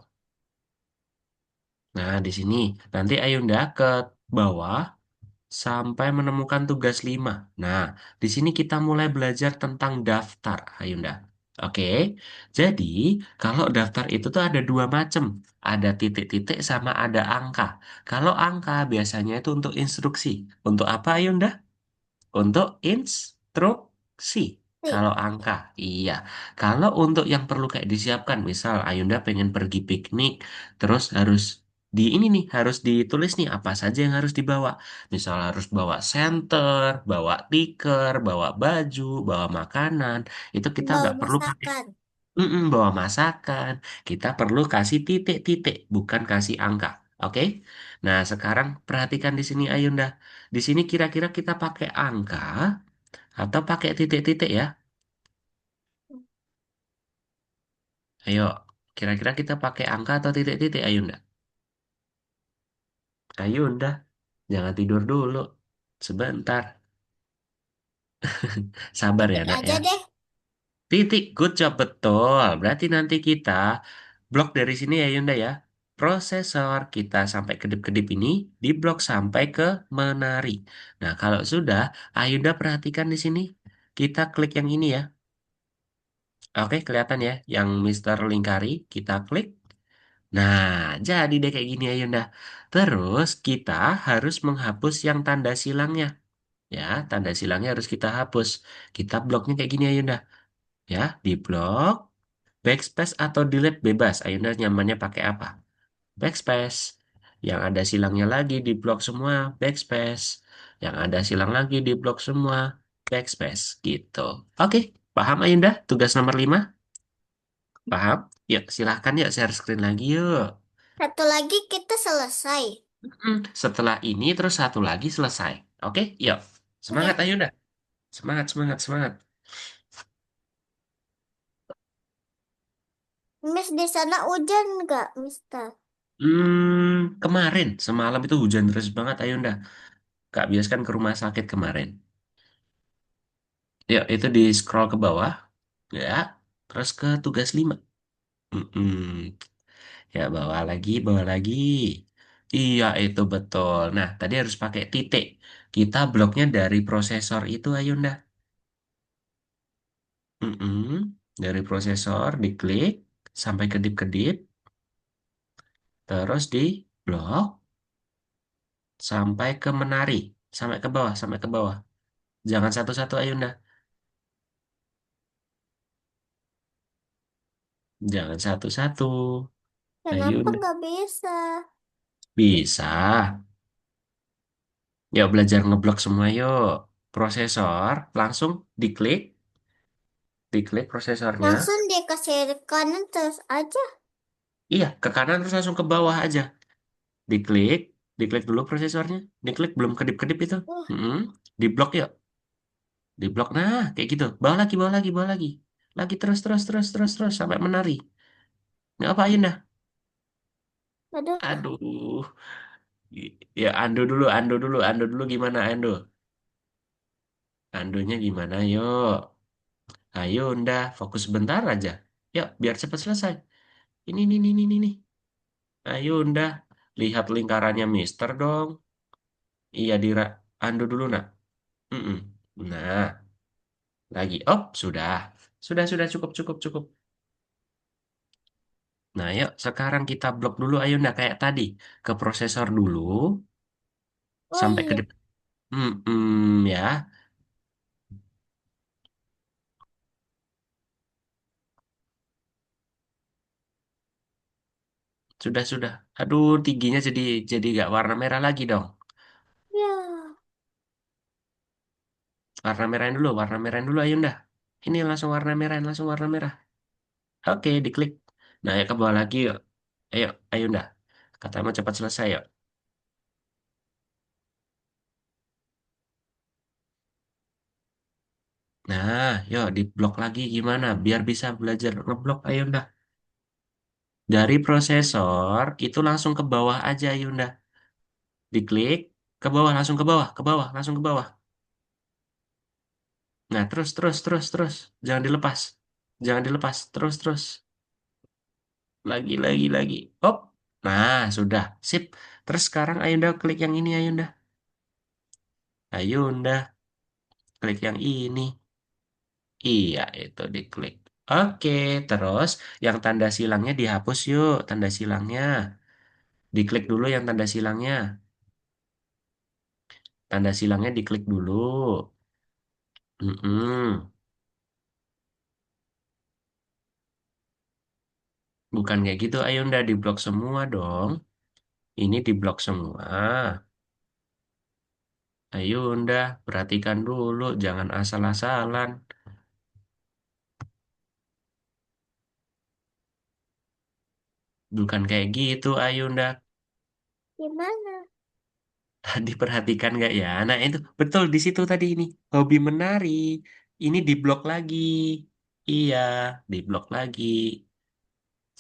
Nah, di sini nanti Ayunda ke bawah sampai menemukan tugas 5. Nah, di sini kita mulai belajar tentang daftar, Ayunda. Oke, jadi kalau daftar itu tuh ada dua macam. Ada titik-titik sama ada angka. Kalau angka biasanya itu untuk instruksi. Untuk apa, Ayunda? Untuk instruksi. Sih. Kalau angka, iya. Kalau untuk yang perlu kayak disiapkan, misal Ayunda pengen pergi piknik, terus harus di ini nih, harus ditulis nih apa saja yang harus dibawa. Misal harus bawa senter, bawa tiker, bawa baju, bawa makanan. Itu kita Bau nggak perlu pakai masakan. bawa masakan. Kita perlu kasih titik-titik, bukan kasih angka. Oke? Nah, sekarang perhatikan di sini Ayunda. Di sini kira-kira kita pakai angka atau pakai titik-titik ya? Ayo, kira-kira kita pakai angka atau titik-titik, Ayunda? Ayunda, jangan tidur dulu. Sebentar. Sabar ya, Titik nak aja ya. deh. Titik, good job, betul. Berarti nanti kita blok dari sini ya, Ayunda ya. Prosesor kita sampai kedip-kedip ini diblok sampai ke menari. Nah, kalau sudah, Ayunda perhatikan di sini. Kita klik yang ini ya. Oke, kelihatan ya, yang Mister Lingkari. Kita klik. Nah, jadi deh kayak gini Ayunda. Terus kita harus menghapus yang tanda silangnya. Ya, tanda silangnya harus kita hapus. Kita bloknya kayak gini Ayunda. Ya, di blok, backspace atau delete bebas. Ayunda nyamannya pakai apa? Backspace. Yang ada silangnya lagi di blok semua, backspace. Yang ada silang lagi di blok semua, backspace. Gitu. Oke, paham Ayunda? Tugas nomor 5? Paham? Yuk, silahkan yuk share screen lagi yuk. Satu lagi kita selesai. Setelah ini terus satu lagi selesai. Oke, yuk. Semangat Oke. ayo dah. Semangat, semangat, semangat. Miss di sana hujan nggak, Mister? Kemarin semalam itu hujan deras banget ayo dah. Kak Bias kan ke rumah sakit kemarin. Yuk, itu di scroll ke bawah ya. Terus ke tugas 5. Mm-mm. Ya, bawa lagi, bawa lagi. Iya, itu betul. Nah, tadi harus pakai titik. Kita bloknya dari prosesor itu, Ayunda. Mm-mm. Dari prosesor, diklik, sampai kedip-kedip, terus di blok, sampai ke menari, sampai ke bawah, sampai ke bawah. Jangan satu-satu, Ayunda. Jangan satu-satu, Kenapa Ayunda. nggak bisa? Bisa. Yuk belajar ngeblok semua yuk. Prosesor, langsung diklik, diklik prosesornya. Langsung dikasih kanan terus aja. Iya, ke kanan terus langsung ke bawah aja. Diklik, diklik dulu prosesornya. Diklik belum kedip-kedip itu. Uh, Mm-mm. Diblok yuk. Di blok nah kayak gitu bawa lagi bawa lagi bawa lagi terus terus terus terus terus sampai menari nggak apa dah aduh, aduh ya ando dulu gimana andonya gimana yuk ayo ndah fokus bentar aja yuk biar cepat selesai ini nih ayo ndah lihat lingkarannya Mister dong iya ando dulu nak. Mm-mm. Nah lagi oh sudah cukup cukup cukup. Nah, yuk sekarang kita blok dulu ayo ndak kayak tadi ke prosesor dulu oh sampai ke iya. depan. Ya. Sudah. Aduh, tingginya jadi nggak warna merah lagi dong. Ya, Warna merahin dulu, ayo dah. Ini langsung warna merah, langsung warna merah. Oke, diklik. Nah, ya ke bawah lagi yuk. Ayo dah. Katamu cepat selesai yuk. Nah, yuk di blok lagi gimana? Biar bisa belajar ngeblok, ayo dah. Dari prosesor itu langsung ke bawah aja, ayo dah. Diklik ke bawah, langsung ke bawah, ke bawah, langsung ke bawah. Nah, terus. Jangan dilepas. Jangan dilepas. Terus. Lagi. Hop. Nah, sudah. Sip. Terus sekarang Ayunda klik yang ini, Ayunda. Ayunda, klik yang ini. Iya, itu diklik. Oke, terus yang tanda silangnya dihapus yuk, tanda silangnya. Diklik dulu yang tanda silangnya. Tanda silangnya diklik dulu. Mm-mm. Bukan kayak gitu, Ayunda diblok semua dong. Ini diblok semua. Ayunda, perhatikan dulu, jangan asal-asalan. Bukan kayak gitu, Ayunda. gimana? Diperhatikan nggak ya? Nah, itu betul di situ tadi ini. Hobi menari. Ini diblok lagi. Iya, diblok lagi.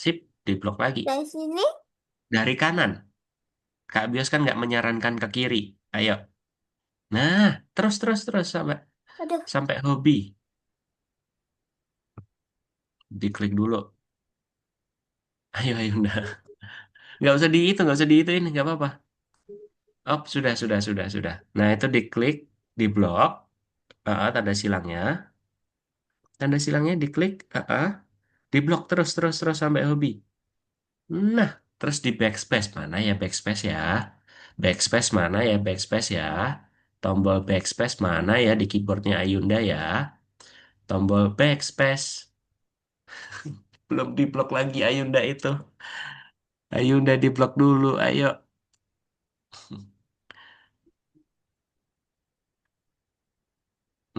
Sip, diblok lagi. Dari sini? Dari kanan. Kak Bios kan nggak menyarankan ke kiri. Ayo. Nah, terus sampai Aduh, sampai hobi. Diklik dulu. Ayo. Udah. Nggak usah diituin, nggak apa-apa. Oh, sudah. Nah, itu diklik, diblok, tanda silangnya. Tanda silangnya diklik, diblok terus sampai hobi. Nah, terus di backspace mana ya backspace ya? Backspace mana ya backspace ya? Tombol backspace mana ya di keyboardnya Ayunda ya? Tombol backspace. Belum diblok lagi Ayunda itu. Ayunda diblok dulu, ayo.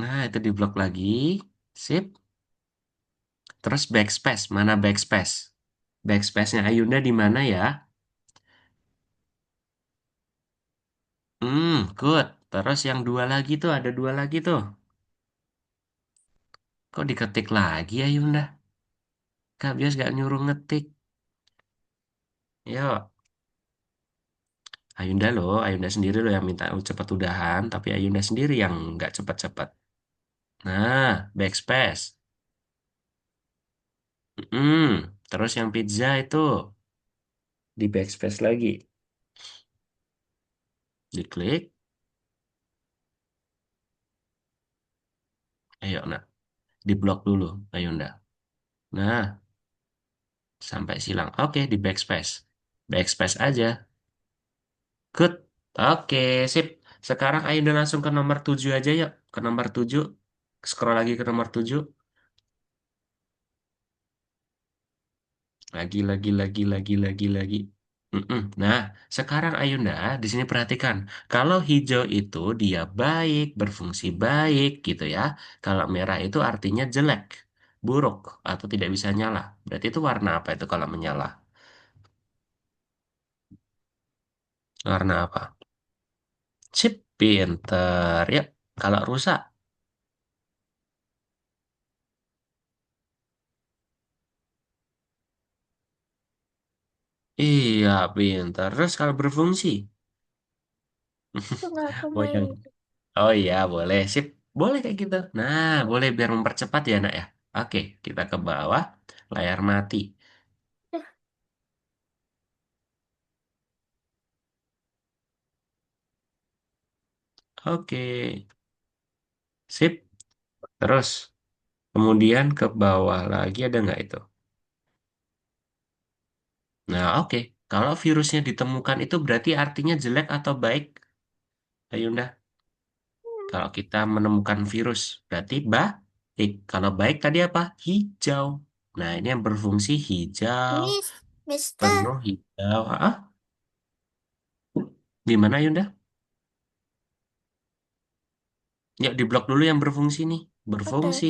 Nah, itu diblok lagi. Sip. Terus backspace, mana backspace? Backspace-nya Ayunda di mana ya? Good. Terus yang dua lagi tuh, ada dua lagi tuh. Kok diketik lagi Ayunda? Kak Bias gak nyuruh ngetik. Yuk, Ayunda sendiri loh yang minta cepet udahan, tapi Ayunda sendiri yang nggak cepet-cepet. Nah, backspace. Terus yang pizza itu di backspace lagi. Diklik. Ayo, nah, diblok dulu, Ayunda. Nah, sampai silang. Oke, di backspace. Backspace aja. Good. Oke, sip. Sekarang Ayunda langsung ke nomor 7 aja yuk. Ke nomor 7. Scroll lagi ke nomor 7. Lagi. Nah, sekarang Ayunda di sini perhatikan, kalau hijau itu dia baik, berfungsi baik gitu ya. Kalau merah itu artinya jelek, buruk atau tidak bisa nyala. Berarti itu warna apa itu kalau menyala? Warna apa? Sip, pinter. Ya, kalau rusak, iya pinter. Terus kalau berfungsi, nggak aku oh main yang, itu. oh iya boleh, sip, boleh kayak gitu. Nah, boleh biar mempercepat ya nak ya. Oke, kita ke bawah, layar mati. Dah, Oke, sip. Terus, kemudian ke bawah lagi ada nggak itu? Nah, oke. Kalau virusnya ditemukan itu berarti artinya jelek atau baik, Ayunda? Kalau kita menemukan virus, berarti baik. Kalau baik tadi apa? Hijau. Nah, ini yang berfungsi hijau. ini Mister, Penuh hijau. Ah, gimana Yunda? Yuk di blok dulu yang berfungsi nih. oke. Berfungsi,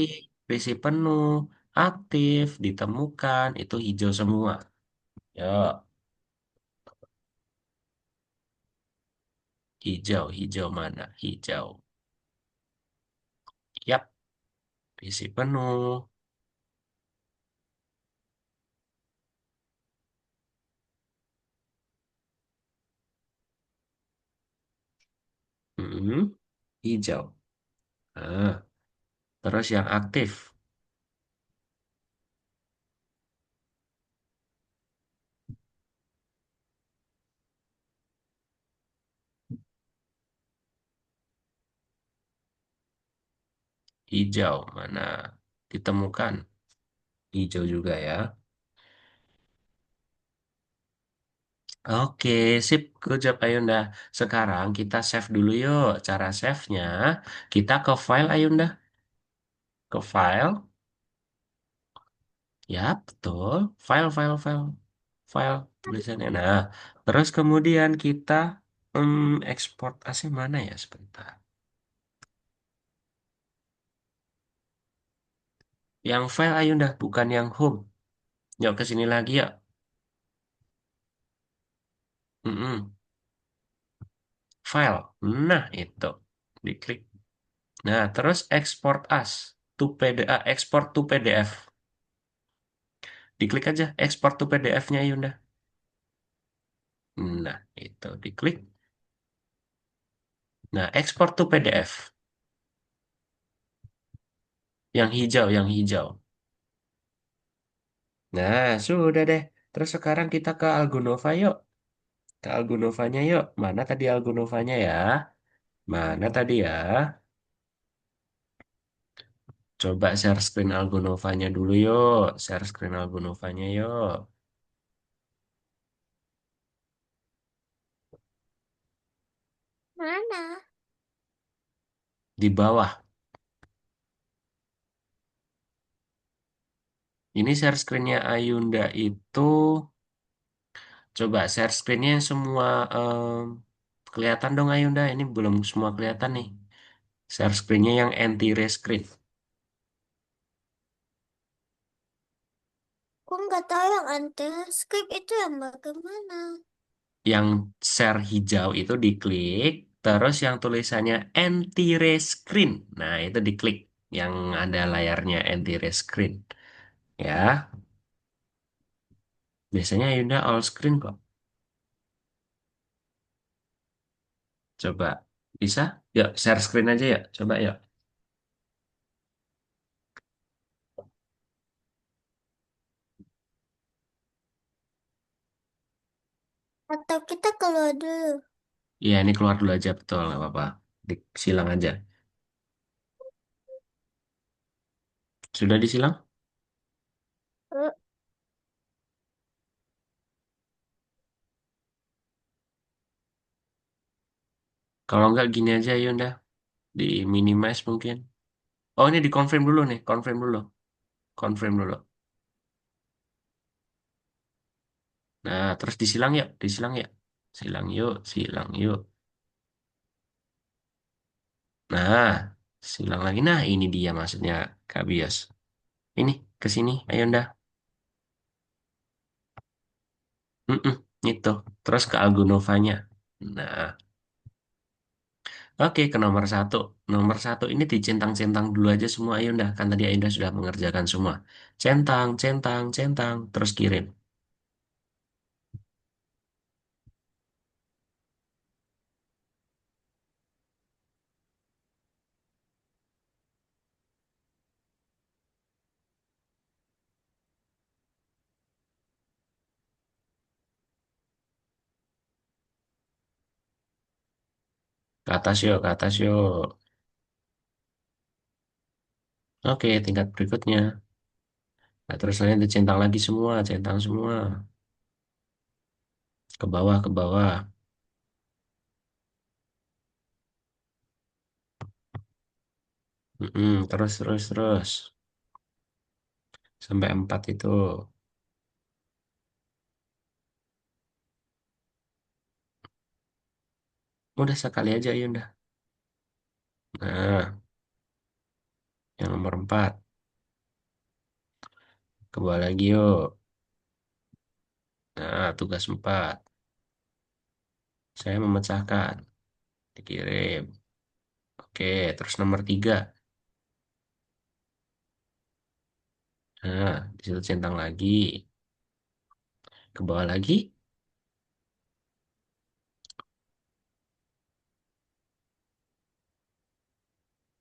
PC penuh, aktif, ditemukan, itu hijau semua. Yuk, hijau, hijau mana? Hijau. Yap, PC penuh. Hmm, hijau. Nah, terus yang aktif, hijau mana? Ditemukan, hijau juga ya. Oke, sip. Good job, Ayunda. Sekarang kita save dulu yuk. Cara save-nya, kita ke file Ayunda. Ke file. Ya, betul. File, file, file. File tulisannya. Nah, terus kemudian kita ekspor asli mana ya? Sebentar. Yang file Ayunda, bukan yang home. Yuk, ke sini lagi ya. Mm-mm. File. Nah, itu. Diklik. Nah, terus export as to PDA, export to PDF. Diklik aja export to PDF-nya Yunda. Nah, itu diklik. Nah, export to PDF. Yang hijau, yang hijau. Nah, sudah deh. Terus sekarang kita ke Algonova yuk. Ke Algonovanya yuk. Mana tadi Algonovanya ya? Mana tadi ya? Coba share screen Algonovanya dulu yuk. Share screen Algonovanya yuk. Mana? Di bawah. Ini share screen-nya Ayunda itu. Coba share screen-nya yang semua kelihatan dong Ayunda. Ini belum semua kelihatan nih. Share screen-nya yang anti-ray screen. Aku nggak tahu yang anti script itu yang bagaimana. Yang share hijau itu diklik, terus yang tulisannya anti-ray screen. Nah, itu diklik. Yang ada layarnya anti-ray screen. Ya, biasanya Ayunda all screen kok. Coba, bisa? Yuk, share screen aja ya. Coba yuk. Atau kita keluar dulu. Iya, ini keluar dulu aja. Betul, nggak apa-apa. Disilang aja. Sudah disilang? Eh, Kalau nggak gini aja Ayunda. Di minimize mungkin. Oh, ini di confirm dulu nih. Confirm dulu. Confirm dulu. Nah, terus disilang yuk. Disilang yuk. Silang yuk. Silang yuk. Nah, silang lagi. Nah, ini dia maksudnya Kak Bias. Ini, ke sini, ayo ndah. Mm-mm, itu. Terus ke Algonovanya. Nah, oke ke nomor satu. Nomor satu ini dicentang-centang dulu aja semua, ayo ndah. Kan tadi Ayunda sudah mengerjakan semua. Centang, centang, centang. Terus kirim. Ke atas yuk, ke atas yuk. Oke, tingkat berikutnya. Nah, terus nanti dicentang lagi semua, centang semua. Ke bawah, ke bawah. Terus, terus, terus. Sampai 4 itu. Udah sekali aja Ayunda. Nah, yang nomor 4. Ke bawah lagi yuk. Nah, tugas 4. Saya memecahkan. Dikirim. Oke, terus nomor 3. Nah, di situ centang lagi. Ke bawah lagi.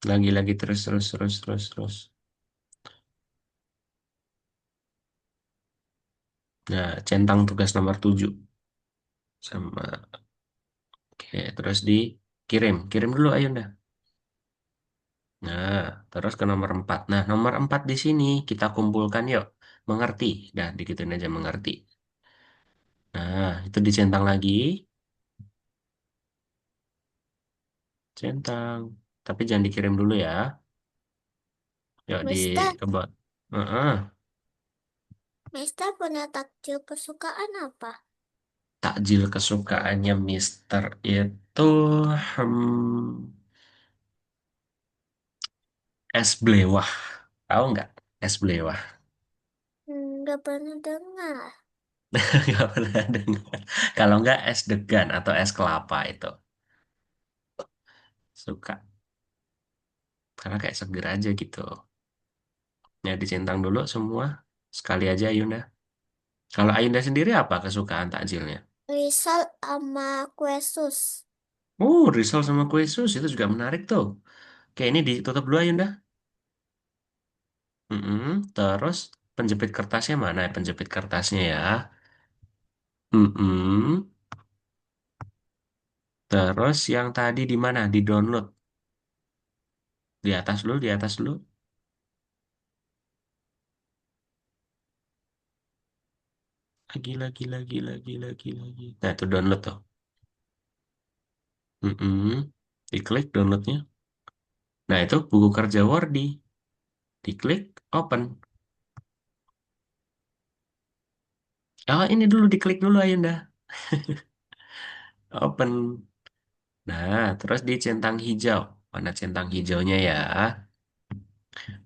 Lagi-lagi terus, terus, terus, terus, terus. Nah, centang tugas nomor 7. Sama. Oke, terus dikirim. Kirim dulu Ayunda. Nah, terus ke nomor 4. Nah, nomor 4 di sini kita kumpulkan yuk. Mengerti. Dah, digituin aja mengerti. Nah, itu dicentang lagi. Centang. Tapi jangan dikirim dulu ya. Yuk, di Mister, kebak. Heeh. Mister punya takjil kesukaan apa? Takjil kesukaannya Mister itu es blewah. Tahu nggak? Es blewah. Nggak pernah dengar. Nggak pernah dengar. Kalau nggak es degan atau es kelapa itu. Suka. Karena kayak seger aja gitu. Ya, dicentang dulu semua. Sekali aja Ayunda. Kalau Ayunda sendiri apa kesukaan takjilnya? Risol sama kue sus. Risol sama kue sus itu juga menarik tuh. Oke, ini ditutup dulu Ayunda. Mm-mm. Terus penjepit kertasnya mana ya penjepit kertasnya ya? Mm-mm. Terus yang tadi di mana? Di download. Di atas dulu, di atas dulu. Lagi. Nah, itu download tuh. Mm-mm. Diklik downloadnya. Nah, itu buku kerja Wordy. Diklik open. Oh, ini dulu diklik dulu Ayunda. Open. Nah, terus di centang hijau. Mana centang hijaunya ya?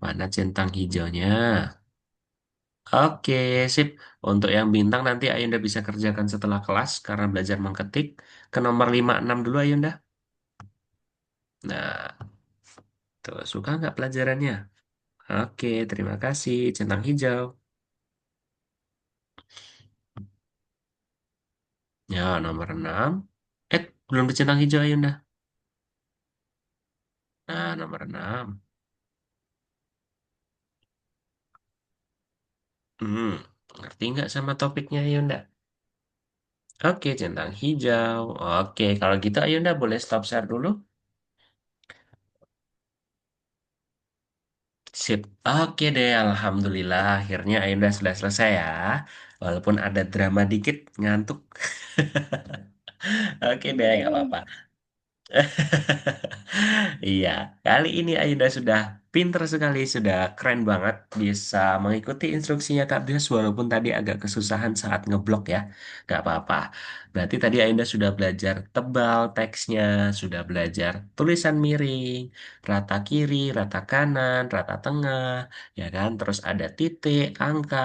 Mana centang hijaunya? Oke, sip. Untuk yang bintang nanti Ayunda bisa kerjakan setelah kelas karena belajar mengetik. Ke nomor 5 6 dulu Ayunda. Nah, tuh suka nggak pelajarannya? Oke, terima kasih. Centang hijau. Ya, nomor 6. Belum dicentang hijau Ayunda. Nah, nomor 6. Hmm, ngerti nggak sama topiknya Ayunda? Oke, centang hijau. Oke, kalau gitu Ayunda boleh stop share dulu. Sip. Oke deh, Alhamdulillah akhirnya Ayunda sudah selesai ya. Walaupun ada drama dikit, ngantuk. Oke deh, nggak apa-apa. Iya, kali ini Ayunda sudah pinter sekali, sudah keren banget bisa mengikuti instruksinya Kak Bios walaupun tadi agak kesusahan saat ngeblok ya. Gak apa-apa. Berarti tadi Ayunda sudah belajar tebal teksnya, sudah belajar tulisan miring, rata kiri, rata kanan, rata tengah, ya kan? Terus ada titik, angka,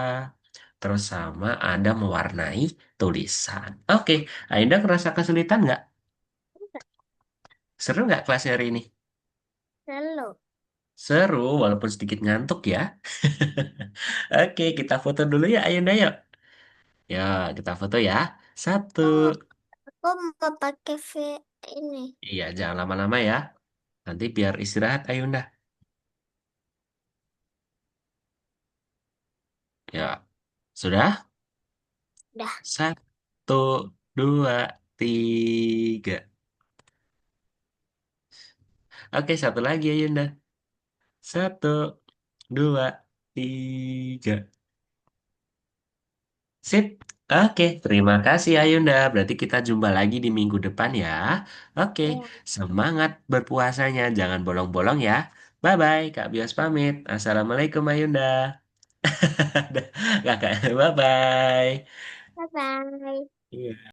terus sama ada mewarnai tulisan. Oke, Ayunda ngerasa kesulitan nggak? Seru nggak kelasnya hari ini? Lalu, Seru, walaupun sedikit ngantuk ya. Oke, kita foto dulu ya, Ayunda yuk. Ya, kita foto ya. Satu. oh, aku mau pakai ini. Iya, jangan lama-lama ya. Nanti biar istirahat, Ayunda. Ya, sudah? Dah. Satu, dua, tiga. Oke, satu lagi, Ayunda. Satu, dua, tiga. Sip. Oke, terima kasih Ayunda. Berarti kita jumpa lagi di minggu depan ya. Oke, Ya, semangat berpuasanya. Jangan bolong-bolong ya. Bye-bye, Kak Bios pamit. Assalamualaikum Ayunda. Kakak, bye-bye. bye-bye. Iya.